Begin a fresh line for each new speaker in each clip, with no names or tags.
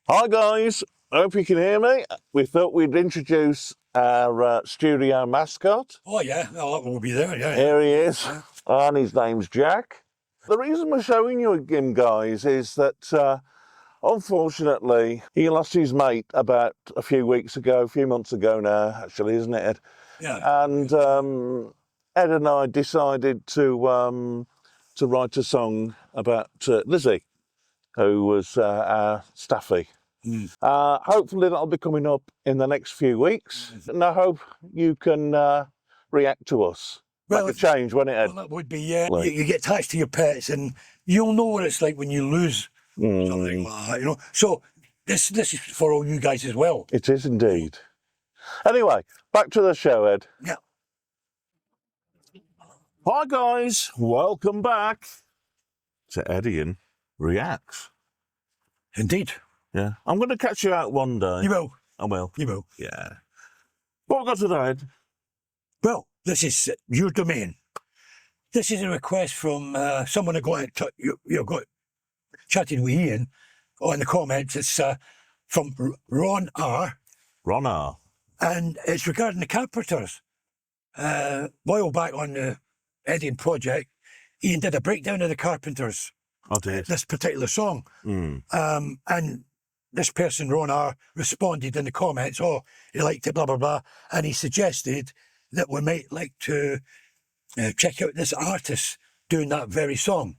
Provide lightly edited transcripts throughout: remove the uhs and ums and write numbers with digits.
Hi guys, hope you can hear me. We thought we'd introduce our studio mascot.
Oh yeah, well, that will be there, yeah.
Here he is,
Yeah.
and his name's Jack. The reason we're showing you him, guys, is that unfortunately he lost his mate about a few months ago now, actually, isn't it, Ed?
Yeah.
And Ed and I decided to write a song about Lizzie, who was our staffie. Hopefully that'll be coming up in the next few weeks, and I hope you can react to us.
Well,
Make a change, won't it, Ed?
Well, that would be, yeah. You get attached to your pets, and you'll know what it's like when you lose something like that, you know. So this is for all you guys as well.
It is indeed. Anyway, back to the show, Ed.
Yeah.
Hi guys, welcome back to Eddian Reacts.
Indeed.
Yeah, I'm going to catch you out one day.
You will.
I will.
You will.
Yeah. What have we got today, Ed?
Well, this is your domain. This is a request from someone who got chatting with Ian on the comments. It's from Ron R.
Ron R.
And it's regarding the Carpenters. A while back on the Eddian project, Ian did a breakdown of the Carpenters.
I did.
This particular song. And this person, Ron R., responded in the comments, oh, he liked it, blah, blah, blah. And he suggested that we might like to check out this artist doing that very song.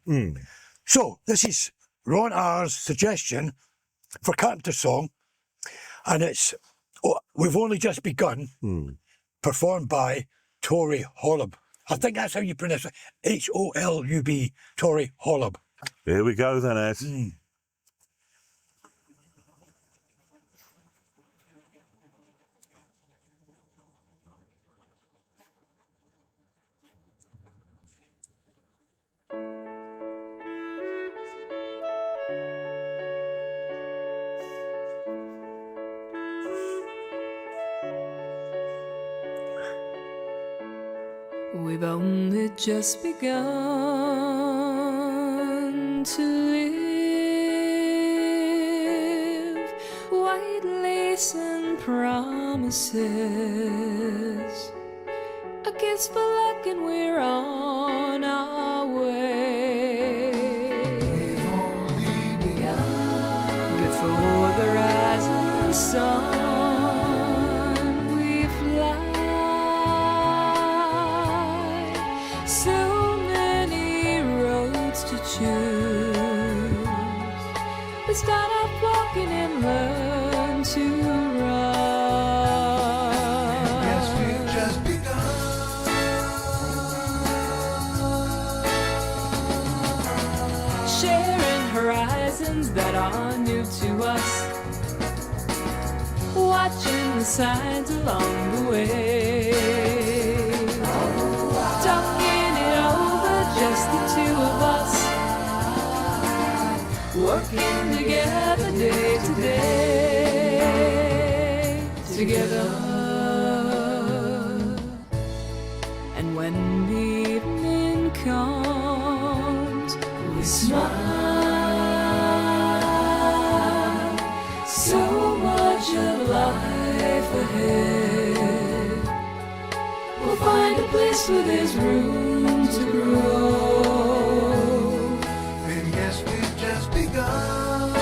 So this is Ron R.'s suggestion for Carpenter's song. And it's We've Only Just Begun, performed by Tori Holub. I think that's how you pronounce it. Holub, Tori Holub.
Here we go then, Ed.
We've only just begun to live, white lace and promises, a kiss for luck and we're on our way.
We've only begun
Before the rising sun we fly. So many roads to choose. We start off walking and learn to run.
Yes, we've just begun.
Sharing horizons that are new to us, watching the signs along the way. Talking it over, just the two of us, working together day to day, together. And when the evening comes, we smile. So much of life ahead. We'll find a place where there's room to grow.
And yes, we've just begun.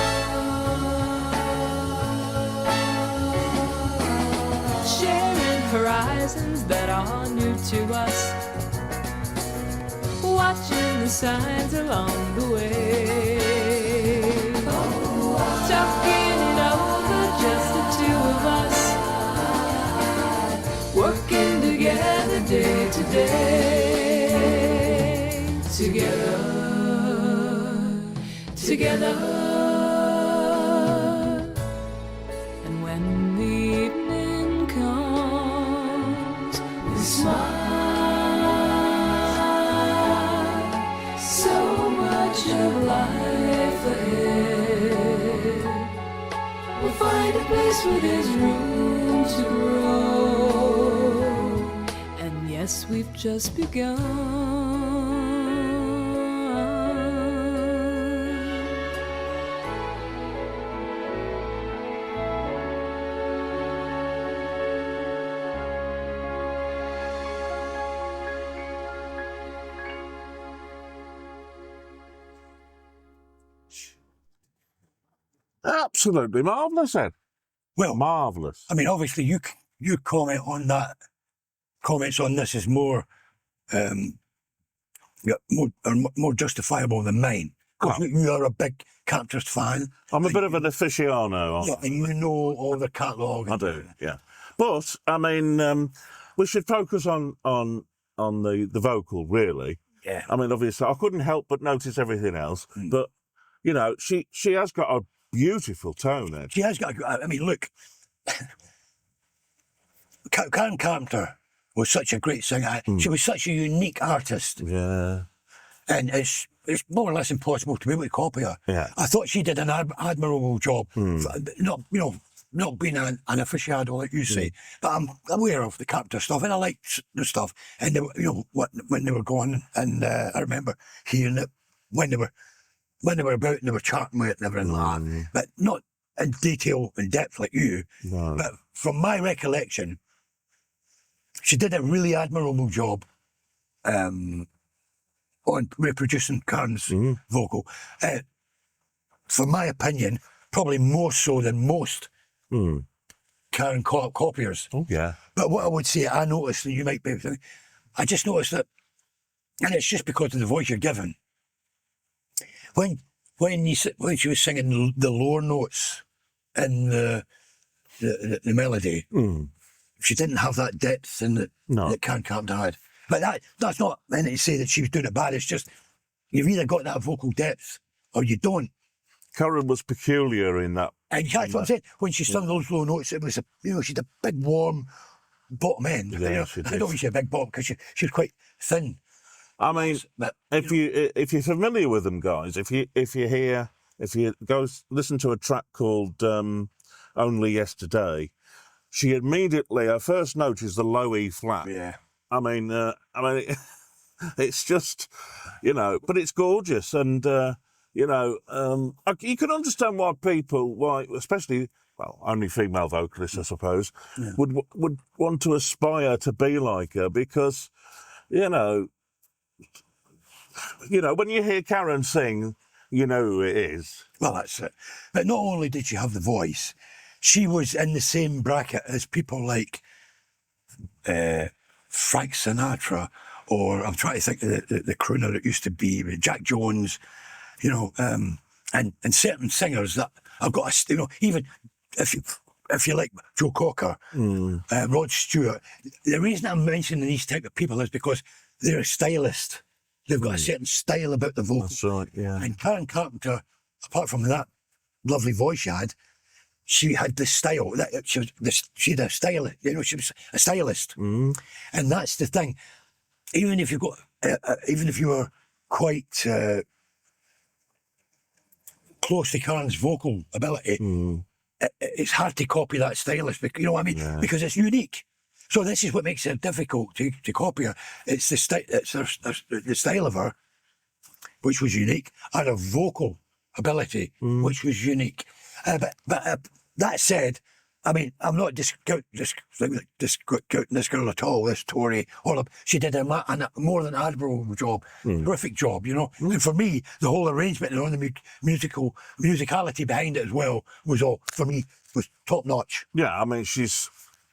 Sharing horizons that are new to us, watching the signs along the way. Talking it over, just the two of us, working together day to day, together, together. And when the evening comes, we smile. So much of life ahead. We'll find a place where there's room to grow. And yes, we've just begun.
Absolutely marvellous, Ed.
Well,
Marvellous.
I mean, obviously, you comment on that. Comments on this is more more justifiable than mine. Because you are a big Carpenters fan.
I'm a bit of an aficionado.
Yeah, and you know all the catalogue.
I do, yeah. But, I mean, we should focus on the vocal, really.
Yeah.
I mean, obviously, I couldn't help but notice everything else. But, you know, she has got a beautiful tone, Ed.
She has got, I mean, look, Karen Carpenter was such a great singer. She was such a unique artist.
Yeah.
And it's more or less impossible to be able to copy her.
Yeah.
I thought she did an admirable job. Not being an aficionado like you say, but I'm aware of the Carpenter stuff, and I like the stuff. And they were, when they were going, and I remember hearing it when they were about and they were charting with it and everything like that, but not in detail and depth like you.
No.
But from my recollection, she did a really admirable job on reproducing Karen's vocal. For my opinion, probably more so than most Karen copiers.
Oh, yeah.
But what I would say, I noticed that you might be thinking, I just noticed that, and it's just because of the voice you're given. When she was singing the lower notes in the melody, she didn't have that depth in it that Karen Carpenter had. But that's not meant to say that she was doing it bad. It's just you've either got that vocal depth or you don't.
Karen was peculiar in that.
And that's what I'm saying. When she sung those low notes, it was she had a big warm bottom end.
Yeah, she did.
I don't mean she had a big bottom because she was quite thin.
I mean,
But,
if you're familiar with them, guys, if you go listen to a track called "Only Yesterday," she immediately her first note is the low E flat.
yeah.
I mean, it's just, but it's gorgeous, and you can understand why, especially, only female vocalists, I suppose, would want to aspire to be like her because, when you hear Karen sing, you know who it is.
Well, that's it. But not only did she have the voice, she was in the same bracket as people like Frank Sinatra, or I'm trying to think of the crooner that used to be Jack Jones, and certain singers that I've got, even if you like Joe Cocker, Rod Stewart. The reason I'm mentioning these type of people is because they're a stylist. They've got a certain style about the vocal.
That's right, yeah.
And Karen Carpenter, apart from that lovely voice she had this style. She had a style. She was a stylist, and that's the thing. Even if you were quite close to Karen's vocal ability, it's hard to copy that stylist. You know what I mean?
Yeah.
Because it's unique. So this is what makes it difficult to copy her. It's the style of her, which was unique, and her vocal ability, which was unique. But that said, I mean, I'm not discounting this girl at all, this Tori Holub. She did a more than admirable job, terrific job, And for me, the whole arrangement and all the musicality behind it as well was top notch.
Yeah, I mean,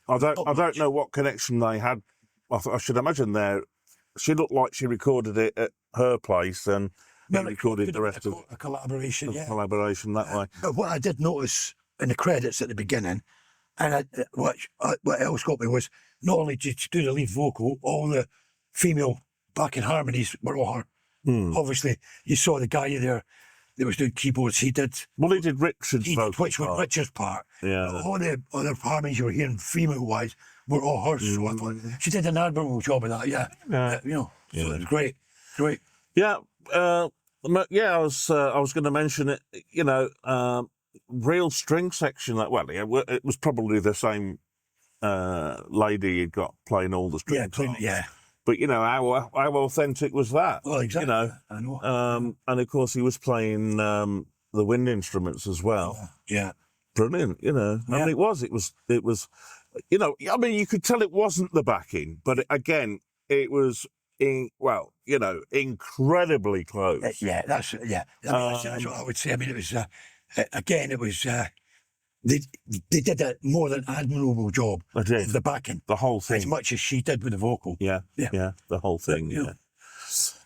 I don't know what connection they had. I should imagine she looked like she recorded it at her place and recorded the rest of
a collaboration.
the collaboration that way.
But what I did notice in the credits at the beginning, and what else got me was not only did she do the lead vocal, all the female backing harmonies were all her. Obviously, you saw the guy there that was doing keyboards. He did
Richard's vocal
which was
part.
Richard's part.
Yeah.
All the other harmonies you were hearing female-wise were all hers. So I thought she did an admirable job of that. Yeah. So it was great.
Yeah. I was going to mention it. Real string section. It was probably the same lady you'd got playing all the strings.
Yeah.
But how authentic was that?
Well, exactly. I know.
And of course he was playing the wind instruments as well.
Yeah.
Brilliant. I mean, it was. I mean, you could tell it wasn't the backing, but again, it was incredibly close.
That's what I would say. I mean, it was again, it was they did a more than admirable job
They did.
of the backing,
The whole
as
thing.
much as she did with the vocal.
Yeah, the whole thing.
Yeah.
Yeah.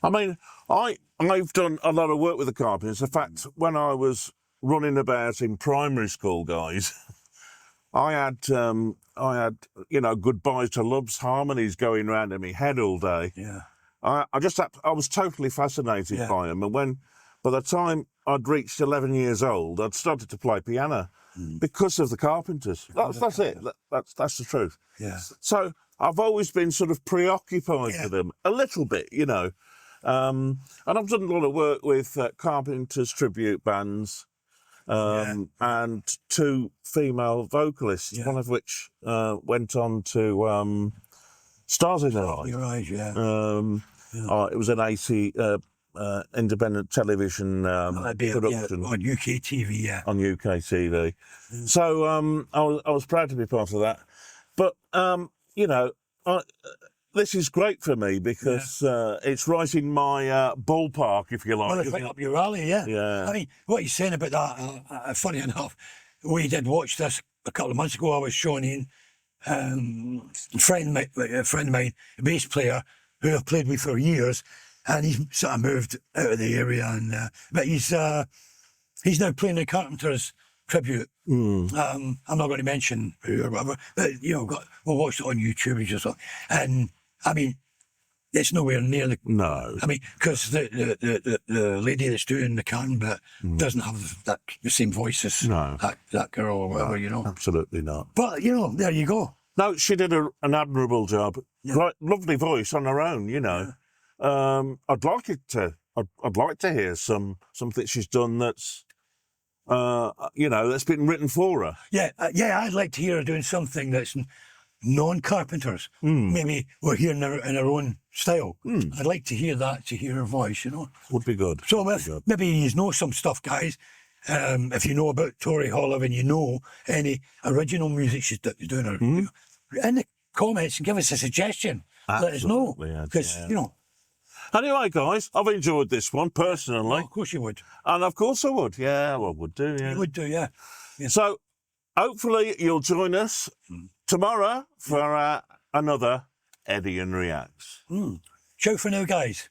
I mean, I've done a lot of work with the Carpenters. In fact, when I was running about in primary school, guys, I had goodbyes to love's harmonies going round in my head all day.
Yeah.
I was totally fascinated by them, and by the time I'd reached 11 years old, I'd started to play piano because of the Carpenters. That's it. That's the truth.
Yeah.
So I've always been sort of preoccupied with them a little bit, and I've done a lot of work with Carpenters tribute bands, and 2 female vocalists, one of which went on to Stars in Their Eyes.
Your eyes, yeah.
It was an 80 independent television production
on UK TV, yeah.
on UK TV. So I was proud to be part of that. But this is great for me because it's right in my ballpark, if you like.
Well, it's right up your alley, yeah.
Yeah.
I mean, what you're saying about that, funny enough, we did watch this a couple of months ago. I was showing in a friend of mine, a bass player who I've played with for years, and he's sort of moved out of the area, and but he's now playing the Carpenters tribute. I'm not going to mention who or whatever, but we'll watch it on YouTube and just, and I mean, it's nowhere near the.
No.
I mean, because the lady that's doing the can bit doesn't have the same voice as that girl or whatever,
Absolutely not.
But there you go.
No, she did an admirable job.
Yeah.
Right, lovely voice on her own, I'd like to hear something she's done that's that's been written for her.
Yeah, I'd like to hear her doing something that's non-Carpenters. Maybe we're hearing her in her own style. I'd like to hear that, to hear her voice,
Would be good.
So
Would be good.
maybe you know some stuff, guys. If you know about Tori Holub and you know any original music she's doing, her in the comments and give us a suggestion.
Absolutely,
Let us know. Because,
Anyway, guys, I've enjoyed this one personally.
of course you would.
And of course I would. Yeah, well, I would do, yeah.
You would do, yeah.
So, hopefully you'll join us tomorrow for another Eddian Reacts.
Ciao for now, guys.